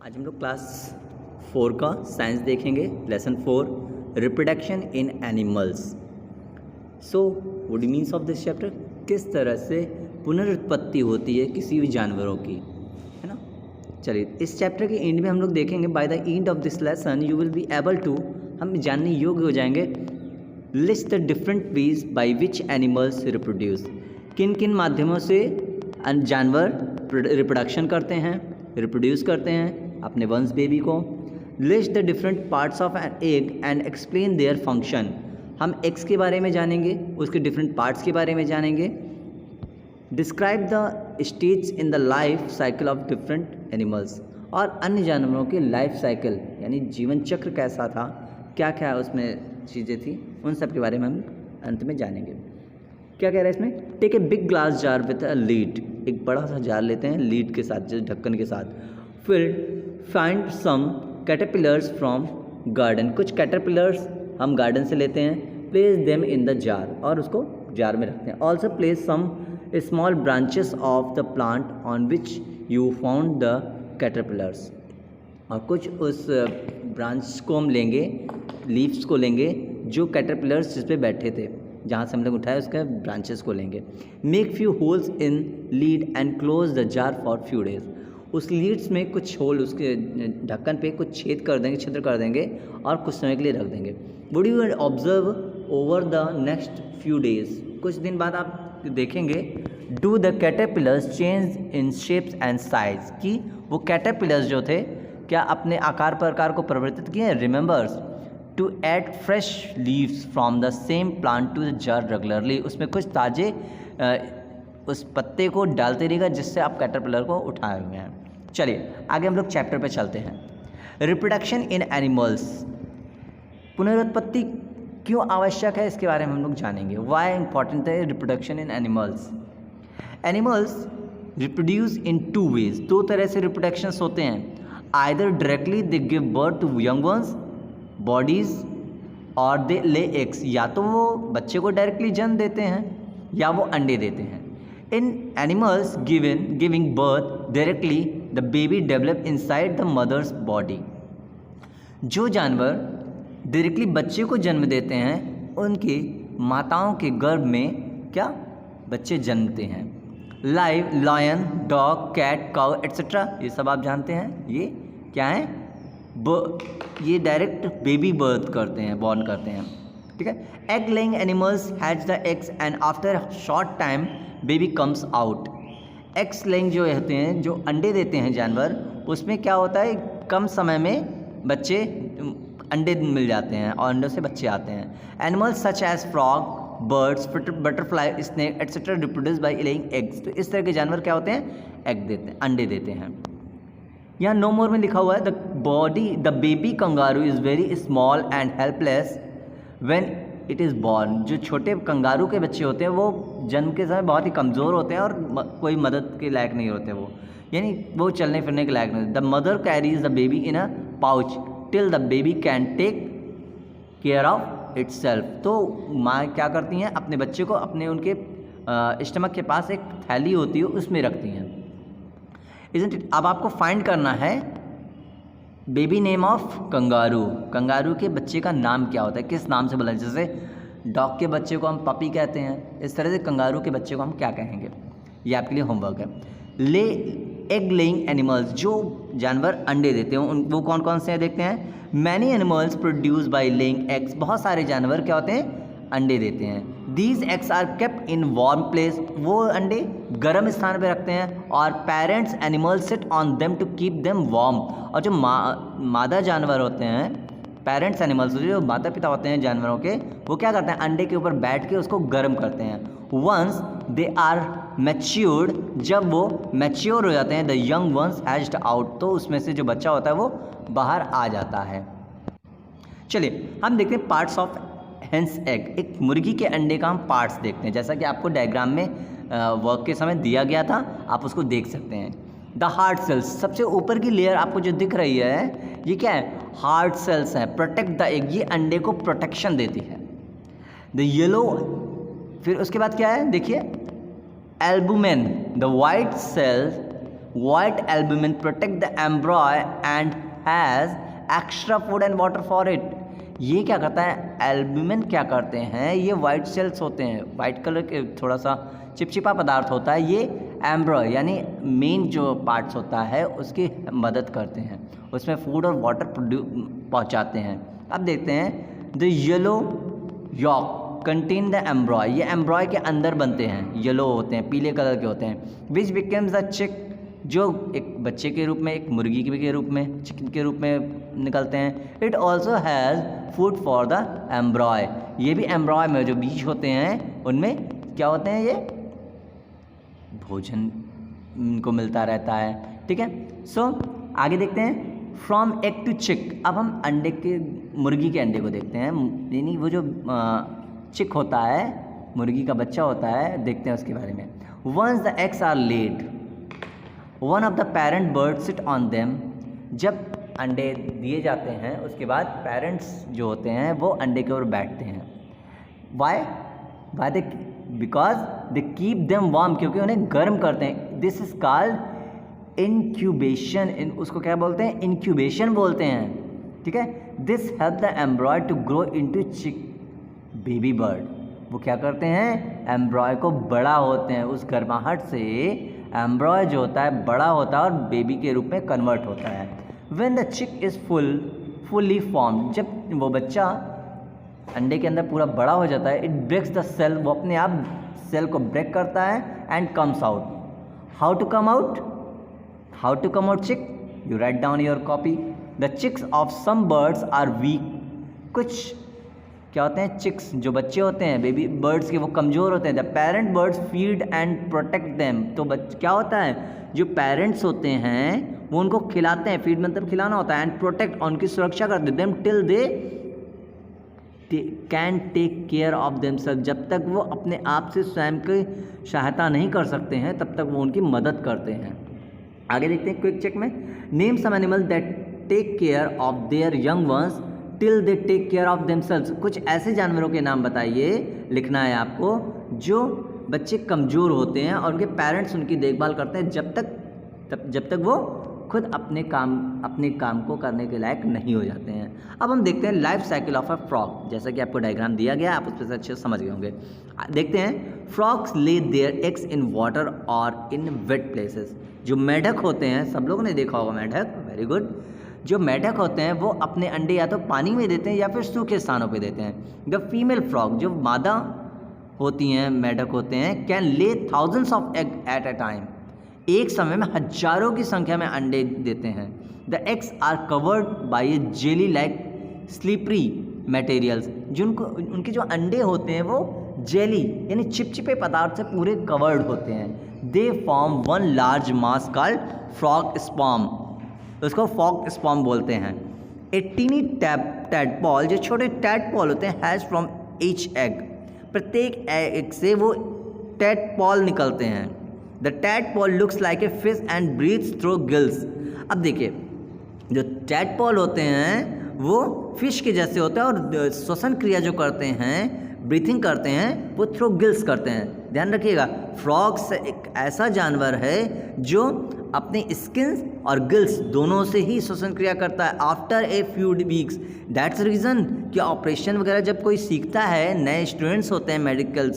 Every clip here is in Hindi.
आज हम लोग क्लास 4 का साइंस देखेंगे। Lesson 4 reproduction in animals. So what means of this chapter, किस तरह से पुनरुत्पत्ति होती है किसी भी जानवरों की, है ना। चलिए इस चैप्टर के एंड में हम लोग देखेंगे by the end of this lesson you will be able to, हम जानने योग्य हो जाएंगे, list the different ways by which animals reproduce, किन किन माध्यमों से जानवर रिप्रोडक्शन करते हैं, रिप्रोड्यूस करते हैं अपने वंश बेबी को। List the different parts of an egg and explain their function, हम एग्स के बारे में जानेंगे, उसके डिफरेंट पार्ट्स के बारे में जानेंगे। Describe the stage in the life cycle of different animals, और अन्य जानवरों के लाइफ साइकिल यानी जीवन चक्र कैसा था, क्या क्या उसमें चीज़ें थी, उन सब के बारे में हम अंत में जानेंगे। क्या कह रहा है इसमें, take a big glass jar with a lid, एक बड़ा सा जार लेते हैं लीड के साथ, जैसे ढक्कन के साथ। फिर find some caterpillars from garden, कुछ कैटरपिलर्स हम गार्डन से लेते हैं। Place them in the jar, और उसको जार में रखते हैं। Also place some small branches of the plant on which you found the caterpillars, और कुछ उस ब्रांच को हम लेंगे, लीव्स को लेंगे जो कैटरपिलर्स जिस पे बैठे थे, जहाँ से हम लोग उठाए उसके ब्रांचेस को लेंगे। Make few holes in lead and close the jar for few days, उस लीड्स में कुछ होल, उसके ढक्कन पे कुछ छेद कर देंगे, छिद्र कर देंगे और कुछ समय के लिए रख देंगे। Would you observe over the next few days, कुछ दिन बाद आप देखेंगे, do the caterpillars change in shapes and size, कि वो कैटरपिलर्स जो थे क्या अपने आकार प्रकार को परिवर्तित किए हैं। Remembers to add fresh leaves from the same plant to the jar regularly, उसमें कुछ ताजे उस पत्ते को डालते रहिएगा जिससे आप कैटरपिलर को उठाए हुए हैं। चलिए आगे हम लोग चैप्टर पे चलते हैं। रिप्रोडक्शन इन एनिमल्स, पुनरुत्पत्ति क्यों आवश्यक है इसके बारे में हम लोग जानेंगे। वाई इंपॉर्टेंट है reproduction in animals. Animals reproduce in two ways, दो तरह से रिप्रोडक्शंस होते हैं। Either directly they give birth to young ones bodies और दे ले एग्स, या तो वो बच्चे को डायरेक्टली जन्म देते हैं या वो अंडे देते हैं। In animals giving birth directly the baby develop inside the mothers body, जो जानवर डायरेक्टली बच्चे को जन्म देते हैं उनकी माताओं के गर्भ में क्या बच्चे जन्मते हैं। Lion, dog, cat, cow etcetera, ये सब आप जानते हैं, ये क्या है, ये डायरेक्ट बेबी बर्थ करते हैं, बॉर्न करते हैं, ठीक है। Egg laying animals hatch the eggs and after short time baby comes out. Eggs laying जो होते हैं, जो अंडे देते हैं जानवर, उसमें क्या होता है, कम समय में बच्चे अंडे मिल जाते हैं और अंडों से बच्चे आते हैं। Animals such as frog, birds, butterfly, snake etcetera reproduce by laying eggs, तो इस तरह के जानवर क्या होते हैं, एग देते हैं, अंडे देते हैं। यहाँ नो मोर में लिखा हुआ है, the baby kangaroo is very small and helpless when it is born, जो छोटे कंगारू के बच्चे होते हैं वो जन्म के समय बहुत ही कमज़ोर होते हैं और कोई मदद के लायक नहीं होते, वो यानी वो चलने फिरने के लायक नहीं होते। The mother carries the baby in a pouch till the baby can take care of itself, तो माँ क्या करती हैं, अपने बच्चे को अपने उनके स्टमक के पास एक थैली होती है उसमें रखती हैं। Isn't it. अब आपको फाइंड करना है baby name of kangaroo, kangaroo के बच्चे का नाम क्या होता है, किस नाम से बोला, जैसे डॉग के बच्चे को हम पपी कहते हैं, इस तरह से कंगारू के बच्चे को हम क्या कहेंगे, ये आपके लिए होमवर्क है। ले एग लेइंग एनिमल्स, जो जानवर अंडे देते हैं वो कौन कौन से हैं देखते हैं। Many animals produce by laying eggs, बहुत सारे जानवर क्या होते हैं, अंडे देते हैं। These eggs are kept in warm place, वो अंडे गर्म स्थान पे रखते हैं। और parents animals sit on them to keep them warm, और जो मादा जानवर होते हैं, पेरेंट्स एनिमल्स, जो माता पिता होते हैं जानवरों के, वो क्या करते हैं, अंडे के ऊपर बैठ के उसको गर्म करते हैं। वंस दे आर मैच्योर्ड, जब वो मैच्योर हो जाते हैं, the young once hedged out, तो उसमें से जो बच्चा होता है वो बाहर आ जाता है। चलिए हम देखते हैं पार्ट्स ऑफ हेंस एग, एक मुर्गी के अंडे का हम पार्ट्स देखते हैं, जैसा कि आपको डायग्राम में वर्क के समय दिया गया था, आप उसको देख सकते हैं। द हार्ट सेल्स, सबसे ऊपर की लेयर आपको जो दिख रही है ये क्या है, हार्ट सेल्स है। प्रोटेक्ट द एग, ये अंडे को प्रोटेक्शन देती है। द येलो, फिर उसके बाद क्या है देखिए, albumen, the white cells white albumin protect the embryo and has extra food and water for it. ये क्या करता है, एल्बुमिन क्या करते हैं, ये वाइट सेल्स होते हैं, वाइट कलर के थोड़ा सा चिपचिपा पदार्थ होता है, ये एम्ब्रॉय यानी मेन जो पार्ट्स होता है उसकी मदद करते हैं, उसमें फूड और वाटर पहुंचाते हैं। अब देखते हैं the yellow yolk contain the embryo, ये एम्ब्रॉय के अंदर बनते हैं, येलो होते हैं, पीले कलर के होते हैं। विच बिकम्स द चिक, जो एक बच्चे के रूप में, एक मुर्गी के रूप में, चिकन के रूप में निकलते हैं। It also has food for the embryo, ये भी एम्ब्रॉय में जो बीज होते हैं उनमें क्या होते हैं, ये भोजन को मिलता रहता है। ठीक है, सो आगे देखते हैं फ्रॉम एग टू चिक। अब हम अंडे के, मुर्गी के अंडे को देखते हैं, यानी वो जो चिक होता है, मुर्गी का बच्चा होता है, देखते हैं उसके बारे में। Once the eggs are laid one of the parent bird sit on them, जब अंडे दिए जाते हैं उसके बाद पेरेंट्स जो होते हैं वो अंडे के ऊपर बैठते हैं। Why they, because they keep them warm, क्योंकि उन्हें गर्म करते हैं। दिस इज कॉल्ड इंक्यूबेशन, उसको क्या बोलते हैं, इंक्यूबेशन बोलते हैं। ठीक है, this help the embryo to grow into chick baby bird, वो क्या करते हैं, एम्ब्रॉय को बड़ा होते हैं, उस गर्माहट से एम्ब्रॉय जो होता है बड़ा होता है और बेबी के रूप में कन्वर्ट होता है। व्हेन द चिक इज़ फुल्ली फॉर्म्ड, जब वो बच्चा अंडे के अंदर पूरा बड़ा हो जाता है, इट ब्रेक्स द सेल, वो अपने आप सेल को ब्रेक करता है and comes out. How to come out chick, you write down your copy. The chicks of some birds are weak, कुछ क्या होते हैं, चिक्स जो बच्चे होते हैं बेबी बर्ड्स के, वो कमज़ोर होते हैं। The parent birds feed and protect them, तो क्या होता है, जो पेरेंट्स होते हैं वो उनको खिलाते हैं, फीड मतलब खिलाना होता है, एंड प्रोटेक्ट, उनकी सुरक्षा करते them till they can take care of themself, जब तक वो अपने आप से स्वयं की सहायता नहीं कर सकते हैं तब तक वो उनकी मदद करते हैं। आगे देखते हैं क्विक चेक में, name some animal that take care of their young ones till they take care of themselves, कुछ ऐसे जानवरों के नाम बताइए, लिखना है आपको, जो बच्चे कमज़ोर होते हैं और उनके पेरेंट्स उनकी देखभाल करते हैं जब तक वो खुद अपने काम को करने के लायक नहीं हो जाते हैं। अब हम देखते हैं life cycle of a frog, जैसा कि आपको डायग्राम दिया गया, आप उस पर से अच्छे से समझ गए होंगे। देखते हैं, frogs lay their eggs in water और इन वेट प्लेसेस, जो मेढक होते हैं, सब लोगों ने देखा होगा मेढक, वेरी गुड, जो मेढक होते हैं वो अपने अंडे या तो पानी में देते हैं या फिर सूखे स्थानों पे देते हैं। द फीमेल फ्रॉग, जो मादा होती हैं, मेढक होते हैं, कैन ले thousands of egg at a time, एक समय में हजारों की संख्या में अंडे देते हैं। The eggs are covered by a jelly like slippery materials, उनके जो अंडे होते हैं वो जेली यानी चिपचिपे पदार्थ से पूरे कवर्ड होते हैं। They form one large mass called frog sperm, उसको फ्रॉग स्पर्म बोलते हैं। ए टीनी टैडपॉल, जो छोटे टैडपॉल होते हैं, हैज फ्रॉम ईच एग, प्रत्येक एग से वो टैडपॉल निकलते हैं। The tadpole looks like a fish and breathes through gills. अब देखिए, जो टैडपॉल होते हैं वो फिश के जैसे होते हैं और श्वसन क्रिया जो करते हैं, ब्रीथिंग करते हैं, वो थ्रू गिल्स करते हैं। ध्यान रखिएगा, फ्रॉग्स एक ऐसा जानवर है जो अपने स्किन और गिल्स दोनों से ही श्वसन क्रिया करता है। After a few weeks, that's reason कि ऑपरेशन वगैरह जब कोई सीखता है, नए स्टूडेंट्स होते हैं मेडिकल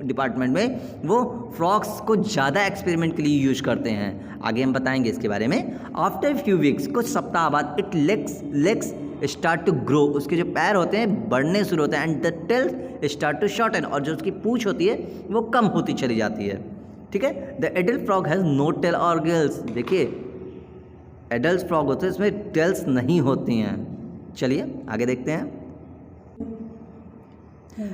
डिपार्टमेंट में, वो फ्रॉग्स को ज़्यादा एक्सपेरिमेंट के लिए यूज करते हैं। आगे हम बताएंगे इसके बारे में। आफ्टर फ्यू वीक्स, कुछ सप्ताह बाद, it legs start to grow, उसके जो पैर होते हैं बढ़ने शुरू होते हैं, and the tails start to shorten, और जो उसकी पूंछ होती है वो कम होती चली जाती है। ठीक है, the adult frog has no tail और गिल्स। देखिए, एडल्ट फ्रॉग होते हैं, इसमें टेल्स नहीं होती हैं। चलिए आगे देखते हैं,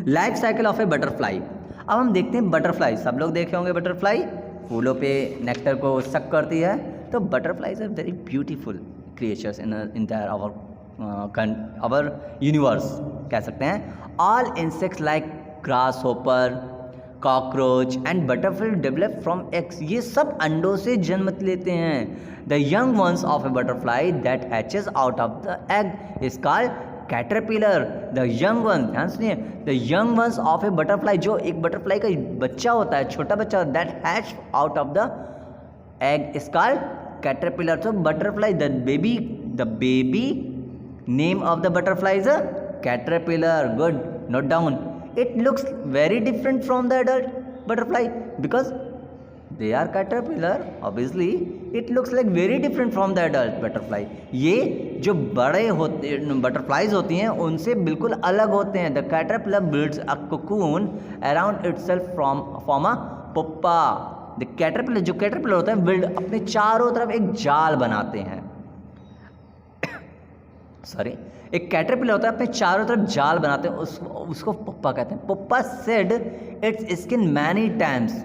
life cycle of a butterfly. अब हम देखते हैं बटरफ्लाई, सब लोग देखे होंगे बटरफ्लाई, फूलों पे नेक्टर को सक करती है। तो butterflies are very beautiful creatures in entire our universe, कह सकते हैं। All insects like grasshopper, cockroach and butterfly develop from eggs, ये सब अंडों से जन्म लेते हैं। The young ones of a butterfly that hatches out of the egg is called caterpillar. The young one, ध्यान सुनिए, the young ones of a butterfly, जो एक बटरफ्लाई का बच्चा होता है, छोटा बच्चा, that hatch out of the egg is called caterpillar. So butterfly, the baby name of the butterfly is a caterpillar. Good, note down. It looks very different from the adult butterfly because they are caterpillar. Obviously it looks like very different from the adult butterfly. ये जो बड़े होते बटरफ्लाइज होती हैं उनसे बिल्कुल अलग होते हैं. The caterpillar builds a cocoon around itself from a pupa. The caterpillar, जो caterpillar होता है, build अपने चारों तरफ एक जाल बनाते हैं. सॉरी, एक कैटरपिलर होता है अपने चारों तरफ जाल बनाते हैं, उसको पुप्पा कहते हैं. Pupa shed its skin many times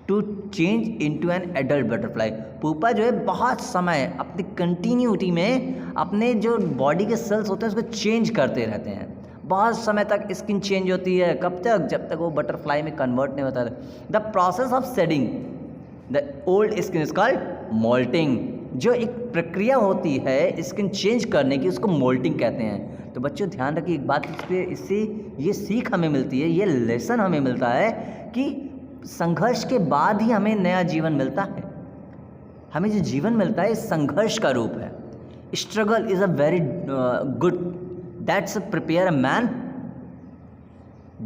to change into an adult butterfly. Pupa जो है बहुत समय अपनी कंटिन्यूटी में अपने जो बॉडी के सेल्स होते हैं उसको चेंज करते रहते हैं. बहुत समय तक स्किन चेंज होती है. कब तक? जब तक वो बटरफ्लाई में कन्वर्ट नहीं होता. The process of shedding the old skin is called moulting. जो एक प्रक्रिया होती है स्किन चेंज करने की, उसको मोल्टिंग कहते हैं. तो बच्चों ध्यान रखिए एक बात, इससे ये सीख हमें मिलती है, ये लेसन हमें मिलता है कि संघर्ष के बाद ही हमें नया जीवन मिलता है. हमें जो जीवन मिलता है संघर्ष का रूप है. Struggle is a very good that's prepare a man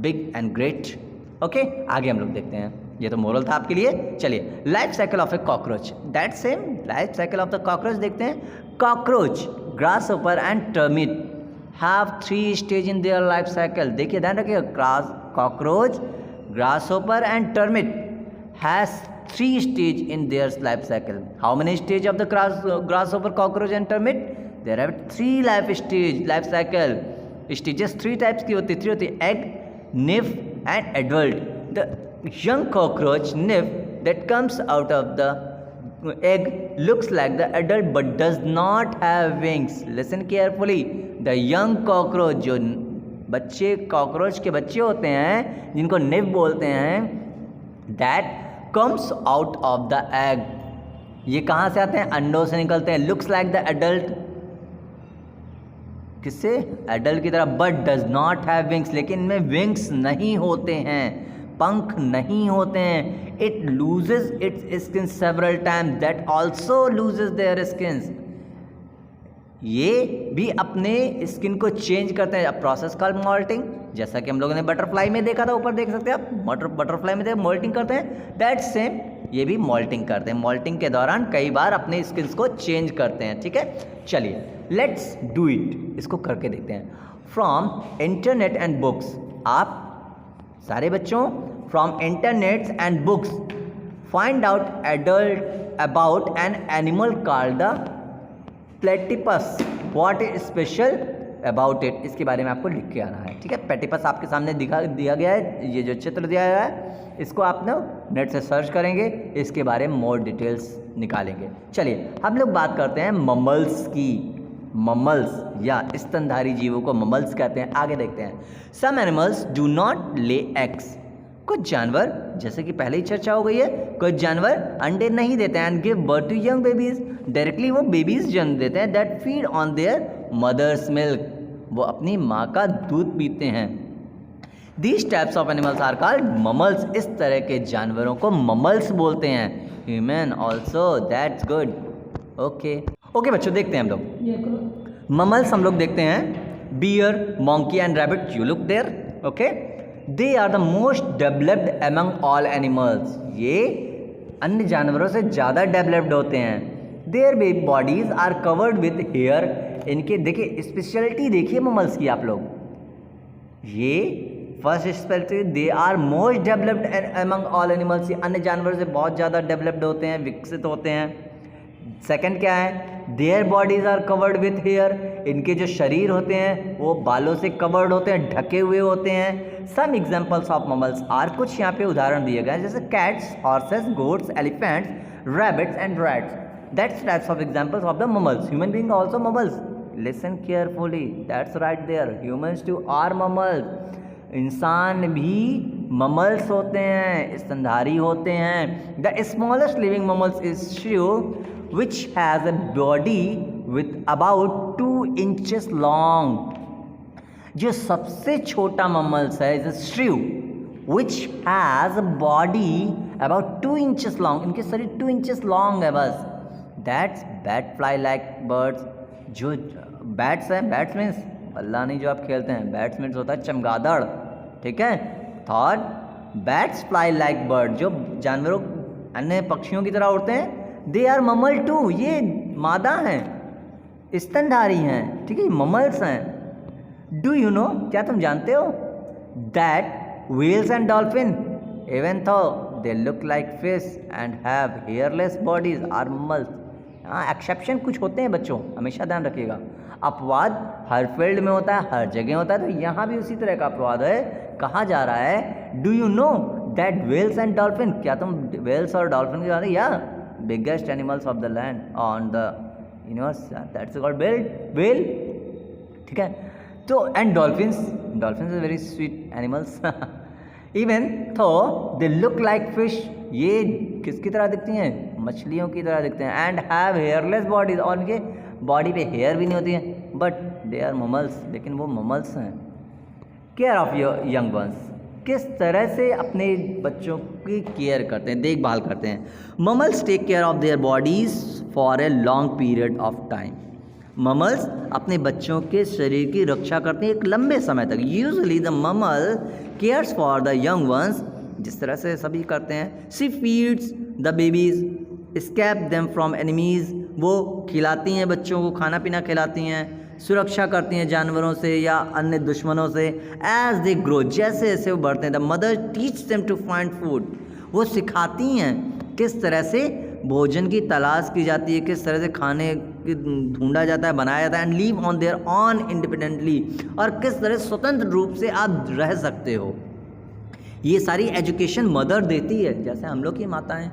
big and great. Okay, आगे हम लोग देखते हैं. ये तो मोरल था आपके लिए. चलिए, life cycle of a cockroach. That same life cycle of the cockroach देखते हैं. Cockroach, grasshopper and termite have 3 stage in their life cycle. देखिए ध्यान रखिए, cockroach, grasshopper and termite has 3 stage in their life cycle. How many stage of the grasshopper, cockroach and termite? There are 3 life cycle. Stages 3 types की होती है. egg, nymph and adult. The young cockroach nymph that comes out of the egg looks like the adult but does not have wings. Listen carefully. The young cockroach, जो बच्चे कॉकरोच के बच्चे होते हैं जिनको निफ बोलते हैं, that comes out of the egg. ये कहाँ से आते हैं? अंडों से निकलते हैं. लुक्स लाइक द एडल्ट, किससे? एडल्ट की तरह. But does not have wings, लेकिन इनमें विंग्स नहीं होते हैं, पंख नहीं होते हैं. It loses its skin several times that also loses their skins. ये भी अपने स्किन को चेंज करते हैं. Process called moulting. जैसा कि हम लोगों ने बटरफ्लाई में देखा था, ऊपर देख सकते हैं आप, बटरफ्लाई में मोल्टिंग करते हैं. दैट सेम ये भी मोल्टिंग करते हैं. मोल्टिंग के दौरान कई बार अपने स्किन्स को चेंज करते हैं. ठीक है, चलिए लेट्स डू इट. इसको करके देखते हैं. From internet and books. आप सारे बच्चों, from internet and books find out about an animal called the platypus. What is special about it, इसके बारे में आपको लिख के आना है. ठीक है, प्लेटिपस आपके सामने दिया गया है. ये जो चित्र दिया गया है इसको आप ना नेट से सर्च करेंगे, इसके बारे में मोर डिटेल्स निकालेंगे. चलिए हम लोग बात करते हैं ममल्स की. ममल्स या स्तनधारी जीवों को ममल्स कहते हैं. आगे देखते हैं. Some animals do not lay eggs. कुछ जानवर, जैसे कि पहले ही चर्चा हो गई है, कुछ जानवर अंडे नहीं देते हैं. And give birth to young babies. Directly वो बेबीज जन्म देते हैं. That feed on their mothers milk. वो अपनी माँ का दूध पीते हैं. These types of animals are called mammals. इस तरह के जानवरों को ममल्स बोलते हैं. Human also, that's good. Okay बच्चों, देखते हैं हम लोग ममल्स. हम लोग देखते हैं bear, monkey and rabbit. You look there. Okay, they are the most developed among all animals. ये अन्य जानवरों से ज़्यादा डेवलप्ड होते हैं. Their bodies are covered with hair. इनके देखिए स्पेशलिटी, देखिए ममल्स की आप लोग. ये first speciality, they are most developed among all animals. ये अन्य जानवरों से बहुत ज़्यादा डेवलप्ड होते हैं, विकसित होते हैं. सेकंड क्या है? Their bodies are covered with hair. इनके जो शरीर होते हैं वो बालों से कवर्ड होते हैं, ढके हुए होते हैं. Some examples of mammals are, कुछ यहाँ पे उदाहरण दिए गए हैं, जैसे cats, horses, goats, elephants, rabbits and rats. That's types of examples of the mammals. Human being also mammals. Listen carefully, that's right there. Humans too are mammals. इंसान भी ममल्स होते हैं, स्तनधारी होते हैं. The smallest living mammals is shrew, which has a body with about 2 inches long. जो सबसे छोटा ममल्स है is shrew, which has a body about 2 inches long, इनके शरीर 2 इंचेस लॉन्ग है बस। That's bat fly like birds, जो बैट्स हैं, बैट्स मीन्स बल्ला नहीं जो आप खेलते हैं, बैट्स मीन्स होता है चमगादड़, ठीक है। Third, bats fly like bird, जो जानवरों अन्य पक्षियों की तरह उड़ते हैं, दे आर ममल टू, ये मादा हैं, स्तनधारी हैं, ठीक है, ममल्स हैं। डू यू नो, क्या तुम जानते हो, that whales and dolphin even though they look like fish and have hairless bodies are mammals. हाँ, एक्सेप्शन कुछ होते हैं बच्चों, हमेशा ध्यान रखिएगा। अपवाद हर फील्ड में होता है, हर जगह होता है, तो यहाँ भी उसी तरह का अपवाद है। कहा जा रहा है do you know that whales and dolphin, क्या तुम व्हेल्स और डॉल्फिन के बारे में, या biggest animals of the land on the universe, that's called whale, ठीक है। तो and dolphins is very sweet animals even though they look like fish, ये किसकी तरह दिखती हैं, मछलियों की तरह दिखते हैं। एंड हैव हेयरलेस बॉडीज, और उनके बॉडी पे हेयर भी नहीं होती है, बट दे आर ममल्स, लेकिन वो ममल्स हैं। Care of your young ones, किस तरह से अपने बच्चों की केयर करते हैं, देखभाल करते हैं। Mammals take care of their bodies for a long period of time, mammals अपने बच्चों के शरीर की रक्षा करते हैं एक लंबे समय तक। Usually the mammal cares for the young ones, जिस तरह से सभी करते हैं। She feeds the babies, escape them from enemies, वो खिलाती हैं बच्चों को, खाना पीना खिलाती हैं, सुरक्षा करती हैं जानवरों से या अन्य दुश्मनों से। एज दे ग्रो, जैसे जैसे वो बढ़ते हैं, the mother teach them to find food, वो सिखाती हैं किस तरह से भोजन की तलाश की जाती है, किस तरह से खाने ढूंढा जाता है, बनाया जाता है, and leave on their on independently, और किस तरह स्वतंत्र रूप से आप रह सकते हो। ये सारी एजुकेशन मदर देती है, जैसे हम लोग की माताएं,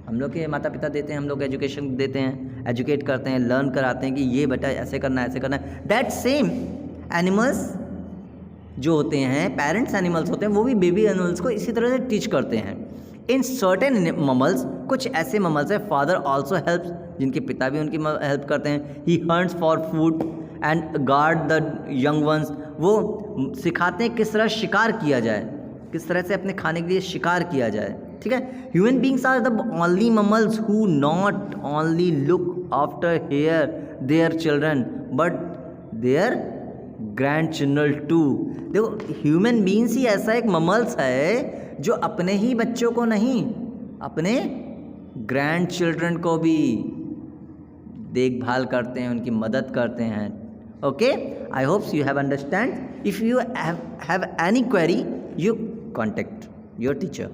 हम लोग के माता पिता देते हैं, हम लोग एजुकेशन देते हैं, एजुकेट करते हैं, लर्न कराते हैं कि ये बेटा ऐसे करना है, ऐसे करना है। दैट सेम एनिमल्स जो होते हैं, पेरेंट्स एनिमल्स होते हैं, वो भी बेबी एनिमल्स को इसी तरह से टीच करते हैं। इन सर्टेन ममल्स, कुछ ऐसे ममल्स है, फादर ऑल्सो हेल्प्स, जिनके पिता भी उनकी हेल्प करते हैं। He hunts for food and guard the young ones, वो सिखाते हैं किस तरह शिकार किया जाए, किस तरह से अपने खाने के लिए शिकार किया जाए, ठीक है। Human beings are the only mammals who not only look after their their children but their grandchildren too. देखो, ह्यूमन बींग्स ही ऐसा एक ममल्स है जो अपने ही बच्चों को नहीं, अपने ग्रैंड चिल्ड्रन को भी देखभाल करते हैं, उनकी मदद करते हैं। Okay, I hopes you have understand. If you have any query, you contact your teacher.